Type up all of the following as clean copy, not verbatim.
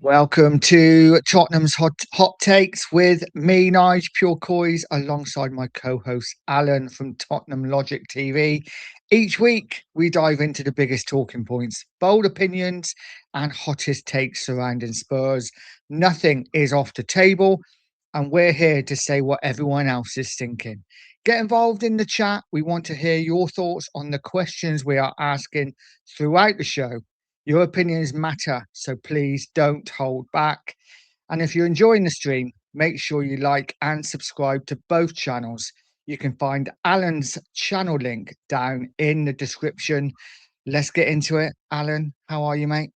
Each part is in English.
Welcome to Tottenham's Hot Takes with me, Nige, Pure Coys, alongside my co-host Alan from Tottenham Logic TV. Each week, we dive into the biggest talking points, bold opinions, and hottest takes surrounding Spurs. Nothing is off the table, and we're here to say what everyone else is thinking. Get involved in the chat. We want to hear your thoughts on the questions we are asking throughout the show. Your opinions matter, so please don't hold back. And if you're enjoying the stream, make sure you like and subscribe to both channels. You can find Alan's channel link down in the description. Let's get into it. Alan, how are you, mate?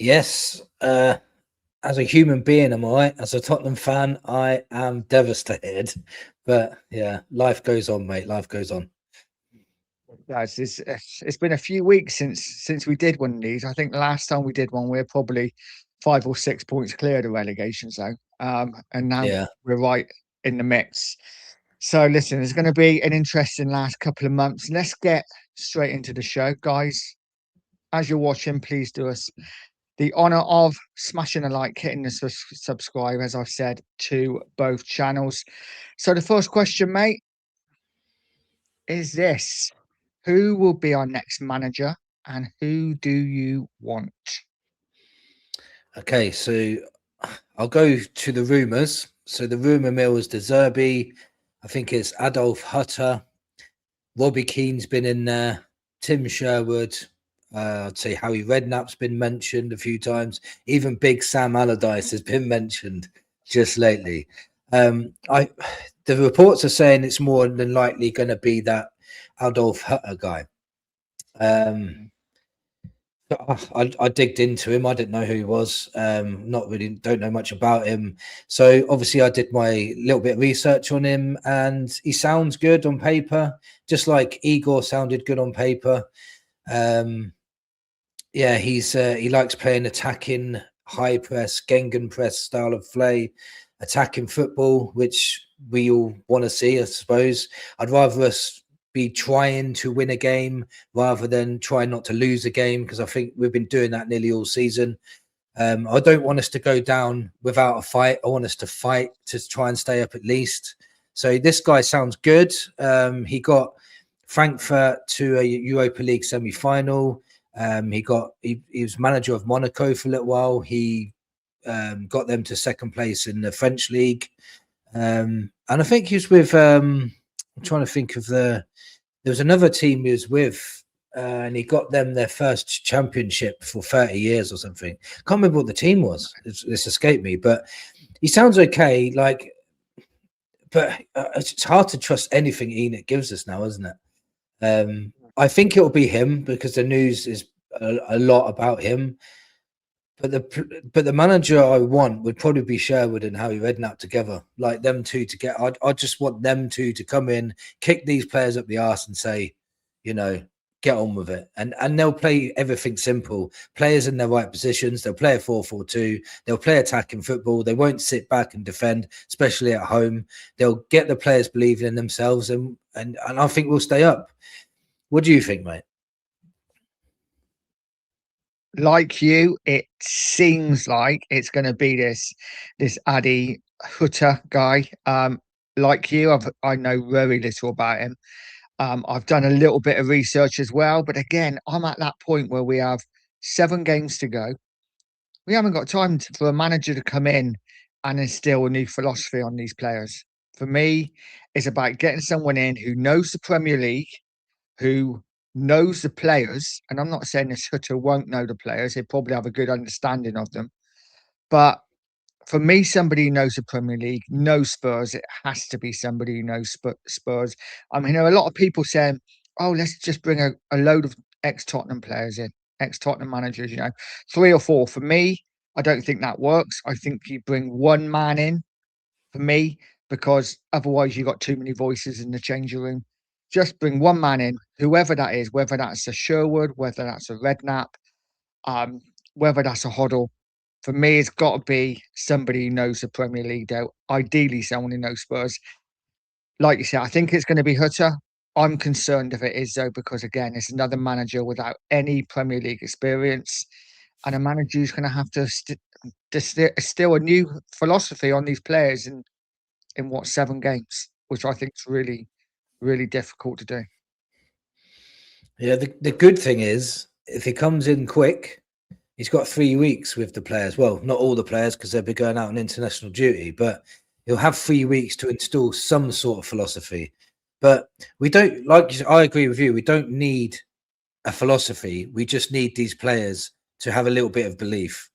Yes, as a human being, am I? As a Tottenham fan, I am devastated. But yeah, life goes on, mate. Life goes on. Guys, it's been a few weeks since we did one of these. I think the last time we did one, we are probably 5 or 6 points clear of the relegation zone. And now we're right in the mix. So listen, it's going to be an interesting last couple of months. Let's get straight into the show, guys. As you're watching, please do us the honor of smashing a like, hitting the subscribe, as I've said, to both channels. So the first question, mate, is this: who will be our next manager, and who do you want? Okay, so I'll go to the rumours. So the rumour mill is De Zerbi. I think it's Adolf Hutter. Robbie Keane's been in there. Tim Sherwood. I'd say Harry Redknapp's been mentioned a few times. Even Big Sam Allardyce has been mentioned just lately. The reports are saying it's more than likely going to be that Adolf Hutter guy. I digged into him. I didn't know who he was. Don't know much about him. So obviously I did my little bit of research on him, and he sounds good on paper, just like Igor sounded good on paper. Yeah, he likes playing attacking, high press, gegenpress style of play, attacking football, which we all want to see, I suppose. I'd rather us be trying to win a game rather than trying not to lose a game, because I think we've been doing that nearly all season. I don't want us to go down without a fight. I want us to fight to try and stay up at least. So this guy sounds good. He got Frankfurt to a Europa League semi-final. He was manager of Monaco for a little while. He got them to second place in the French league. And I think he was with, I'm trying to think of there was another team he was with, and he got them their first championship for 30 years or something. Can't remember what the team was. This escaped me, but he sounds okay. But it's hard to trust anything Enoch gives us now, isn't it? I think it'll be him because the news is a lot about him. But the manager I want would probably be Sherwood and Harry Redknapp together, like them two to get. I just want them two to come in, kick these players up the arse, and say, get on with it. And they'll play everything simple. Players in their right positions. They'll play a 4-4-2. They'll play attacking football. They won't sit back and defend, especially at home. They'll get the players believing in themselves, and I think we'll stay up. What do you think, mate? Like you, it seems like it's going to be this Adi Hutter guy. Like you, I know very little about him. I've done a little bit of research as well, but again, I'm at that point where we have 7 games to go. We haven't got time for a manager to come in and instill a new philosophy on these players. For me, it's about getting someone in who knows the Premier League, who knows the players. And I'm not saying this Hutter won't know the players. He'll probably have a good understanding of them. But for me, somebody who knows the Premier League, knows Spurs, it has to be somebody who knows Spurs. I mean, there are a lot of people saying, oh, let's just bring a load of ex-Tottenham players in, ex-Tottenham managers, 3 or 4. For me, I don't think that works. I think you bring one man in, for me, because otherwise you've got too many voices in the changing room. Just bring one man in, whoever that is, whether that's a Sherwood, whether that's a Redknapp, whether that's a Hoddle. For me, it's got to be somebody who knows the Premier League, though. Ideally, someone who knows Spurs. Like you said, I think it's going to be Hutter. I'm concerned if it is, though, because, again, it's another manager without any Premier League experience. and a manager who's going to have to distill a new philosophy on these players in what 7 games, which I think is really, really difficult to do. Yeah, the good thing is if he comes in quick, he's got 3 weeks with the players. Well, not all the players because they'll be going out on international duty, but he'll have 3 weeks to install some sort of philosophy. But we don't, I agree with you, we don't need a philosophy. We just need these players to have a little bit of belief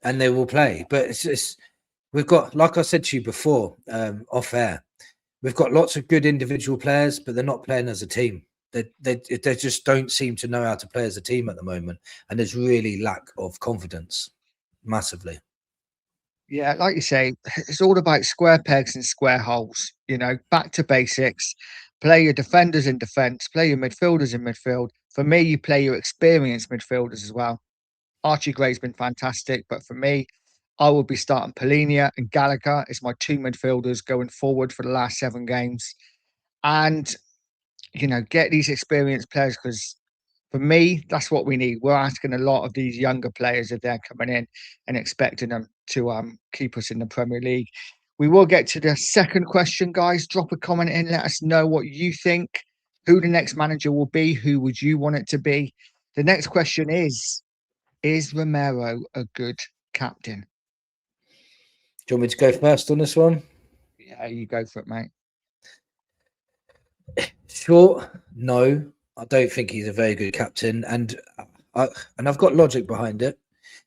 and they will play. But it's just, we've got, like I said to you before, off air, we've got lots of good individual players, but they're not playing as a team. They just don't seem to know how to play as a team at the moment, and there's really lack of confidence, massively. Yeah, like you say, it's all about square pegs and square holes. Back to basics. Play your defenders in defence. Play your midfielders in midfield. For me, you play your experienced midfielders as well. Archie Gray's been fantastic, but for me, I will be starting Polinia and Gallagher as my 2 midfielders going forward for the last 7 games. And get these experienced players, because for me, that's what we need. We're asking a lot of these younger players if they're coming in and expecting them to keep us in the Premier League. We will get to the second question, guys. Drop a comment in. Let us know what you think, who the next manager will be. Who would you want it to be? The next question is Romero a good captain? Do you want me to go first on this one? Yeah, you go for it, mate. Short, no. I don't think he's a very good captain, and I've got logic behind it.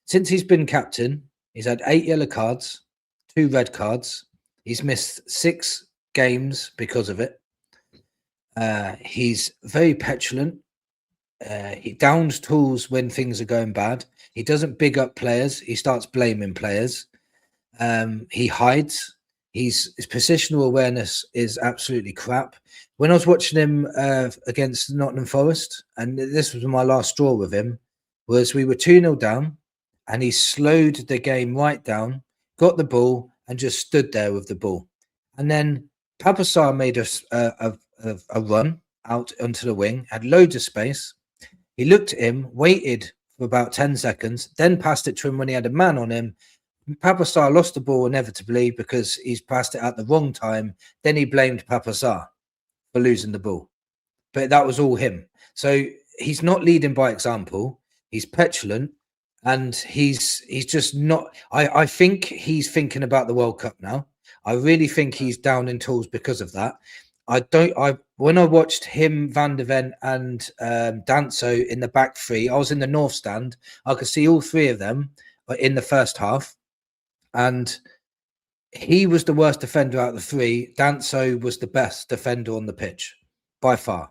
Since he's been captain, he's had 8 yellow cards, 2 red cards. He's missed 6 games because of it. He's very petulant. He downs tools when things are going bad. He doesn't big up players. He starts blaming players. He hides. His positional awareness is absolutely crap. When I was watching him against Nottingham Forest, and this was my last straw with him, was we were 2-0 down, and he slowed the game right down, got the ball, and just stood there with the ball. And then Papa Sarr made a run out onto the wing, had loads of space. He looked at him, waited for about 10 seconds, then passed it to him when he had a man on him. Papa Sarr lost the ball inevitably because he's passed it at the wrong time. Then he blamed Papa Sarr for losing the ball. But that was all him. So he's not leading by example. He's petulant, and he's just not. I think he's thinking about the World Cup now. I really think he's down in tools because of that. When I watched him, Van der Ven, and Danso in the back 3, I was in the north stand. I could see all 3 of them in the first half. And he was the worst defender out of the 3. Danso was the best defender on the pitch by far.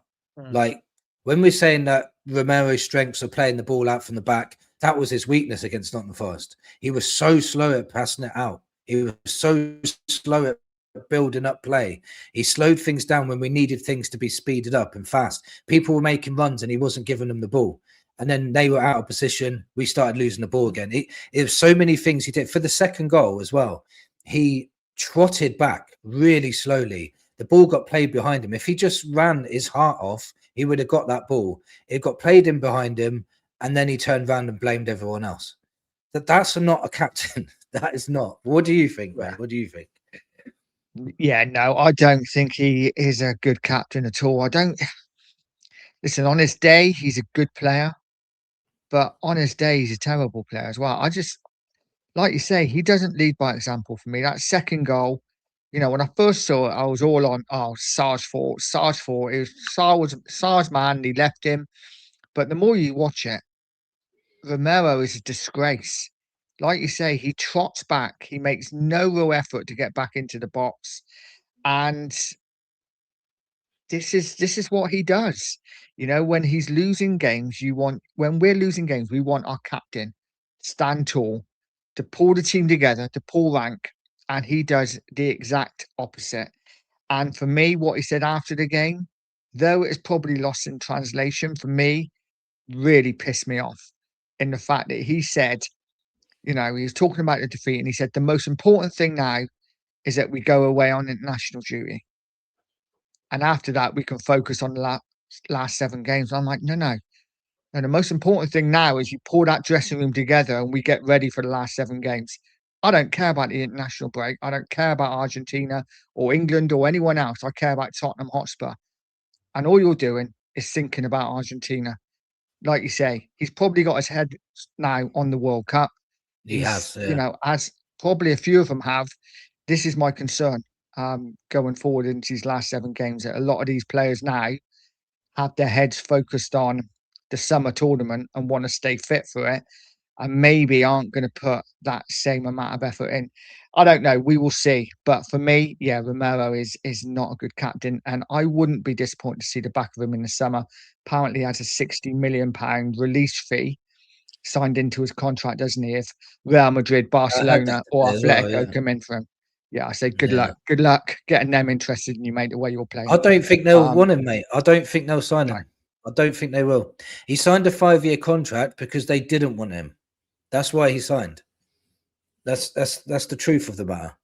Like, when we're saying that Romero's strengths are playing the ball out from the back, that was his weakness against Nottingham Forest. He was so slow at passing it out. He was so slow at building up play. He slowed things down when we needed things to be speeded up and fast. People were making runs and he wasn't giving them the ball. And then they were out of position. We started losing the ball again. It was so many things he did. For the second goal as well, he trotted back really slowly. The ball got played behind him. If he just ran his heart off, he would have got that ball. It got played in behind him, and then he turned around and blamed everyone else. That's not a captain. That is not. What do you think, man? What do you think? Yeah, no, I don't think he is a good captain at all. I don't. Listen, on his day, he's a good player, but on his day, he's a terrible player as well. I just, like you say, he doesn't lead by example for me. That second goal, when I first saw it, I was all on, Sar's fault, Sar's fault. Sar was Sar's man, and he left him. But the more you watch it, Romero is a disgrace. Like you say, he trots back. He makes no real effort to get back into the box. And this is what he does. When he's losing games, when we're losing games, we want our captain stand tall, to pull the team together, to pull rank, and he does the exact opposite. And for me, what he said after the game, though it's probably lost in translation, for me, really pissed me off in the fact that he said, he was talking about the defeat, and he said the most important thing now is that we go away on international duty. And after that, we can focus on the last 7 games. I'm like, no. And the most important thing now is you pull that dressing room together and we get ready for the last 7 games. I don't care about the international break. I don't care about Argentina or England or anyone else. I care about Tottenham Hotspur. And all you're doing is thinking about Argentina. Like you say, he's probably got his head now on the World Cup. He has, yeah. As probably a few of them have, this is my concern going forward into these last 7 games. That a lot of these players now have their heads focused on the summer tournament and want to stay fit for it, and maybe aren't going to put that same amount of effort in. I don't know. We will see. But for me, yeah, Romero is not a good captain, and I wouldn't be disappointed to see the back of him in the summer. Apparently, he has a £60 million release fee signed into his contract, doesn't he? If Real Madrid, I heard Barcelona, that or today as well, Atletico yeah. come in for him, yeah, I say good Yeah. luck. Good luck getting them interested in you, mate. The way you're playing. I don't think they'll Um, want him, mate. I don't think they'll sign no, him. I don't think they will. He signed a 5-year contract because they didn't want him. That's why he signed. That's the truth of the matter.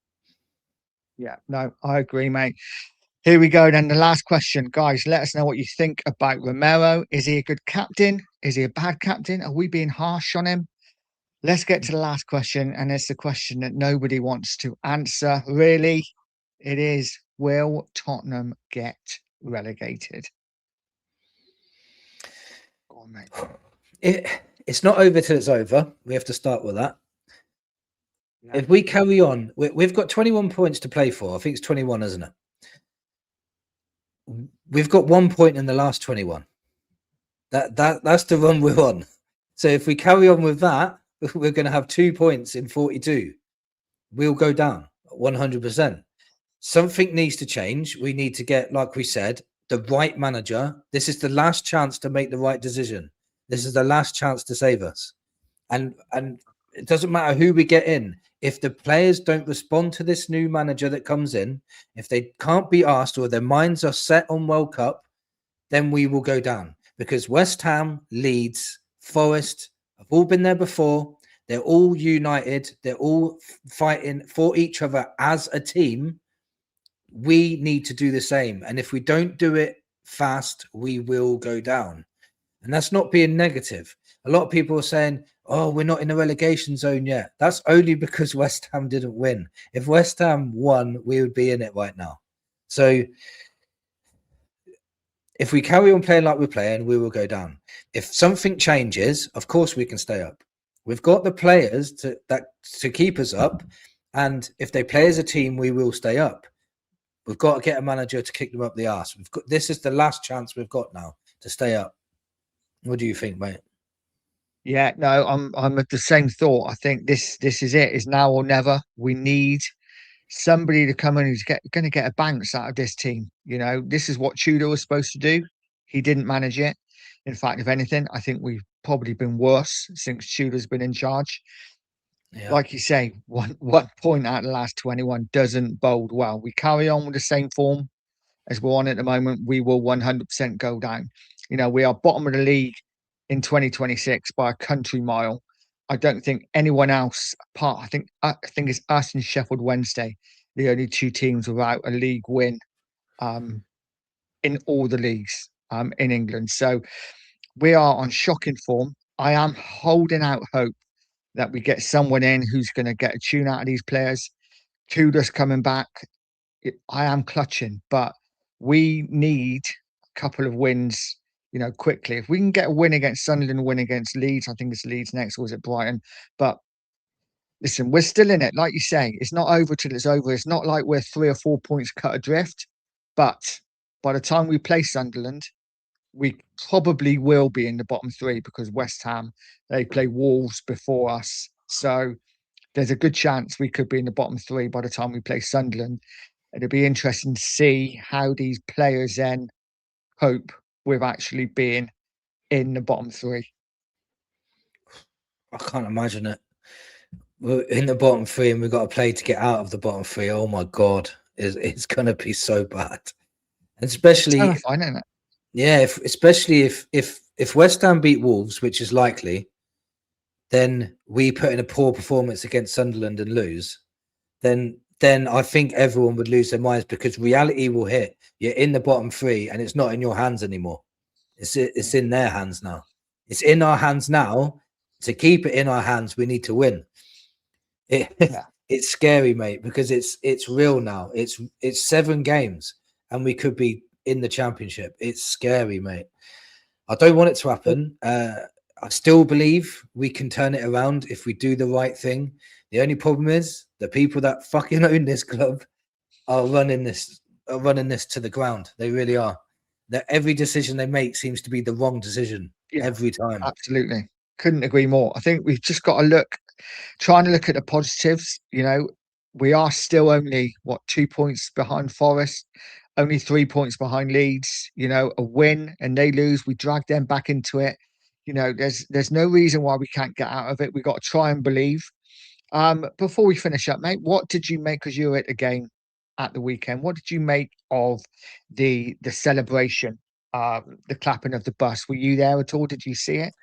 yeah, no, I agree, mate. Here we go then. The last question, guys. Let us know what you think about Romero. Is he a good captain? Is he a bad captain? Are we being harsh on him? Let's get to the last question, and it's the question that nobody wants to answer. Really, it is: will Tottenham get relegated? Go on, mate. It's not over till it's over. We have to start with that. Yeah. If we carry on, we've got 21 points to play for. I think it's 21, isn't it? We've got 1 point in the last 21. That's the run we're on. So if we carry on with that, we're going to have 2 points in 42. We'll go down 100%. Something needs to change. We need to get, like we said, the right manager. This is the last chance to make the right decision. This is the last chance to save us. And it doesn't matter who we get in. If the players don't respond to this new manager that comes in, if they can't be asked or their minds are set on World Cup, then we will go down. Because West Ham, Leeds, Forest have all been there before. They're all united. They're all fighting for each other as a team. We need to do the same. And if we don't do it fast, we will go down. And that's not being negative. A lot of people are saying, oh, we're not in the relegation zone yet. That's only because West Ham didn't win. If West Ham won, we would be in it right now. So if we carry on playing like we're playing, we will go down. If something changes, of course we can stay up. We've got the players to keep us up. And if they play as a team, we will stay up. We've got to get a manager to kick them up the arse. This is the last chance we've got now to stay up. What do you think, mate? Yeah, no, I'm of the same thought. I think this is it. It's now or never. We need somebody to come in who's going to get a bounce out of this team. This is what Tudor was supposed to do. He didn't manage it. In fact, if anything, I think we've probably been worse since Tudor's been in charge. Yeah. Like you say, one point out of the last 21 doesn't bode well. We carry on with the same form as we're on at the moment, we will 100% go down. We are bottom of the league in 2026 by a country mile. I don't think anyone else apart. I think it's us and Sheffield Wednesday, the only 2 teams without a league win in all the leagues in England. So we are on shocking form. I am holding out hope that we get someone in who's going to get a tune out of these players. Kudus coming back. I am clutching, but we need a couple of wins, quickly. If we can get a win against Sunderland, a win against Leeds, I think it's Leeds next, or was it Brighton? But listen, we're still in it. Like you say, it's not over till it's over. It's not like we're 3 or 4 points cut adrift. But by the time we play Sunderland, we probably will be in the bottom 3 because West Ham, they play Wolves before us. So there's a good chance we could be in the bottom 3 by the time we play Sunderland. It'll be interesting to see how these players then cope with actually being in the bottom 3. I can't imagine it. We're in the bottom 3 and we've got to play to get out of the bottom 3. Oh my God, it's going to be so bad. And especially, Terrifying, isn't it? Yeah, especially if West Ham beat Wolves, which is likely, then we put in a poor performance against Sunderland and lose. Then I think everyone would lose their minds because reality will hit. You're in the bottom 3 and it's not in your hands anymore. It's in their hands now. It's in our hands now. To keep it in our hands, we need to win. It's scary, mate, because it's real now. It's 7 games and we could be in the Championship. It's scary, mate. I don't want it to happen. I still believe we can turn it around if we do the right thing. The only problem is the people that fucking own this club are running this to the ground. They really are. That every decision they make seems to be the wrong decision every time. Absolutely. Couldn't agree more. I think we've just got to trying to look at the positives. You know, we are still only 2 points behind Forest, only 3 points behind Leeds. You know, a win and they lose, we drag them back into it. You know, there's no reason why we can't get out of it. We've got to try and believe. Before we finish up, mate, what did you make, because you were at the game at the weekend? What did you make of the celebration, the clapping of the bus? Were you there at all? Did you see it?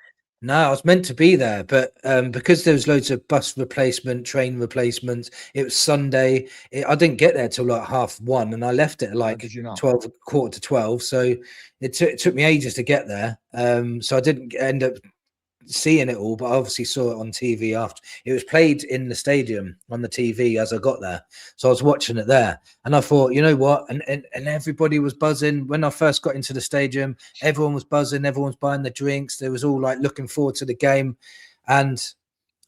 No, I was meant to be there, but because there was loads of bus replacement, train replacements, it was Sunday. I didn't get there till like 1:30, and I left it at like 12, quarter to 12. So it took me ages to get there. So I didn't end up seeing it all, but I obviously saw it on TV after. It was played in the stadium on the TV as I got there, so I was watching it there, and I thought, you know what, and everybody was buzzing. When I first got into the stadium, everyone was buzzing, everyone's buying the drinks, they was all like looking forward to the game. And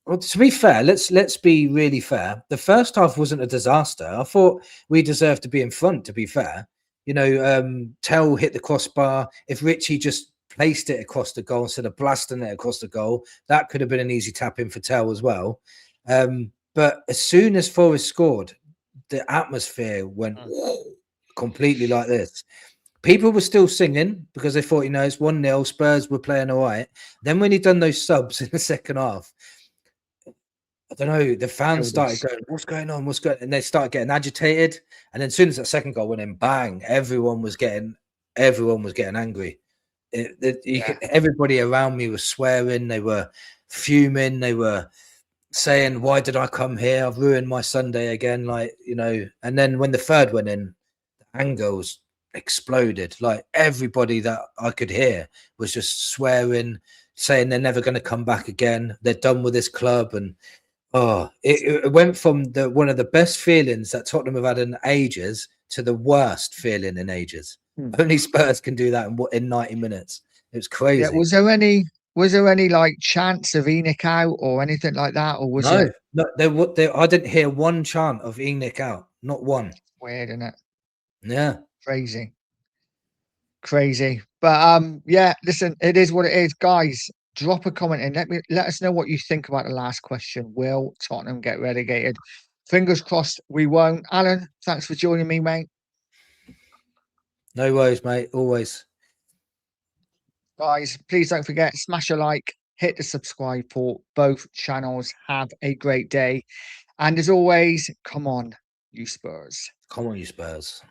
well, to be fair, let's be really fair, the first half wasn't a disaster. I thought we deserved to be in front, to be fair. You know, Tell hit the crossbar. If Richie just placed it across the goal instead of blasting it across the goal, that could have been an easy tap in for Tell as well. But as soon as Forest scored, the atmosphere went completely like this. People were still singing because they thought, you know, it's 1-0, Spurs were playing all right. Then when he'd done those subs in the second half, I don't know, the fans started going, what's going on? What's going on? And they started getting agitated. And then as soon as that second goal went in, bang, everyone was getting angry. Everybody around me was swearing, they were fuming, they were saying, why did I come here? I've ruined my Sunday again, like, you know. And then when the third went in, the anger was exploded. Like everybody that I could hear was just swearing, saying they're never going to come back again, they're done with this club. And it went from one of the best feelings that Tottenham have had in ages to the worst feeling in ages. Only Spurs can do that in 90 minutes. It was crazy. Yeah, was there any like chance of Enoch out or anything like that, or was it? No, I didn't hear one chant of Enoch out, not one. Weird, isn't it? Yeah, crazy. But yeah, listen, it is what it is, guys. Drop a comment and let us know what you think about the last question. Will Tottenham get relegated? Fingers crossed we won't. Alan, thanks for joining me, mate. No worries, mate. Always. Guys, please don't forget, smash a like, hit the subscribe for both channels. Have a great day. And as always, come on, you Spurs. Come on, you Spurs.